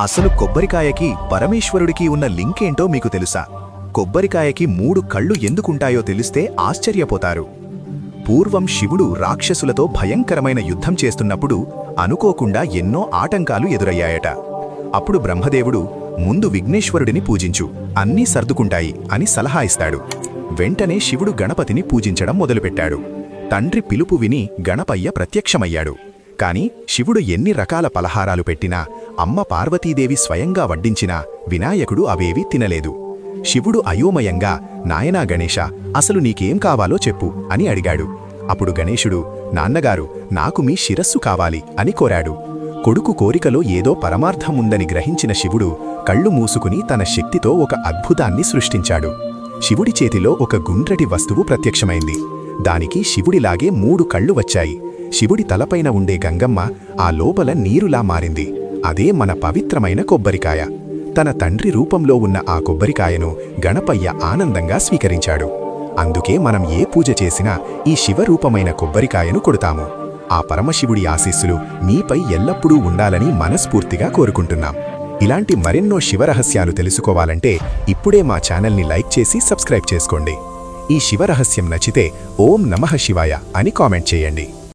అసలు కొబ్బరికాయకి పరమేశ్వరుడికి ఉన్న లింక్ ఏంటో మీకు తెలుసా? కొబ్బరికాయకి 3 కళ్ళు ఎందుకుంటాయో తెలిస్తే ఆశ్చర్యపోతారు. పూర్వం శివుడు రాక్షసులతో భయంకరమైన యుద్ధం చేస్తున్నప్పుడు అనుకోకుండా ఎన్నో ఆటంకాలు ఎదురయ్యాయట. అప్పుడు బ్రహ్మదేవుడు, ముందు విఘ్నేశ్వరుడిని పూజించు, అన్నీ సర్దుకుంటాయి అని సలహా ఇస్తాడు. వెంటనే శివుడు గణపతిని పూజించడం మొదలుపెట్టాడు. తండ్రి పిలుపు విని గణపయ్య ప్రత్యక్షమయ్యాడు. కాని శివుడు ఎన్ని రకాల పలహారాలు పెట్టినా, అమ్మ పార్వతీదేవి స్వయంగా వడ్డించినా వినాయకుడు అవేవీ తినలేదు. శివుడు అయోమయంగా, నాయనా గణేశ, అసలు నీకేం కావాలో చెప్పు అని అడిగాడు. అప్పుడు గణేశుడు, నాన్నగారు, నాకు మీ శిరస్సు కావాలి అని కోరాడు. కొడుకు కోరికలో ఏదో పరమార్థం ఉందని గ్రహించిన శివుడు కళ్ళు మూసుకుని తన శక్తితో ఒక అద్భుతాన్ని సృష్టించాడు. శివుడి చేతిలో ఒక గుండ్రటి వస్తువు ప్రత్యక్షమైంది. దానికి శివుడిలాగే 3 కళ్ళు వచ్చాయి. శివుడి తలపైన ఉండే గంగమ్మ ఆ లోపల నీరులా మారింది. అదే మన పవిత్రమైన కొబ్బరికాయ. తన తండ్రి రూపంలో ఉన్న ఆ కొబ్బరికాయను గణపయ్య ఆనందంగా స్వీకరించాడు. అందుకే మనం ఏ పూజ చేసినా ఈ శివరూపమైన కొబ్బరికాయను కొడతాము. ఆ పరమశివుడి ఆశీస్సులు మీపై ఎల్లప్పుడూ ఉండాలని మనస్ఫూర్తిగా కోరుకుంటున్నాం. ఇలాంటి మరెన్నో శివరహస్యాలు తెలుసుకోవాలంటే ఇప్పుడే మా ఛానల్ని లైక్ చేసి సబ్స్క్రైబ్ చేసుకోండి. ఈ శివరహస్యం నచ్చితే ఓం నమః శివాయ అని కామెంట్ చేయండి.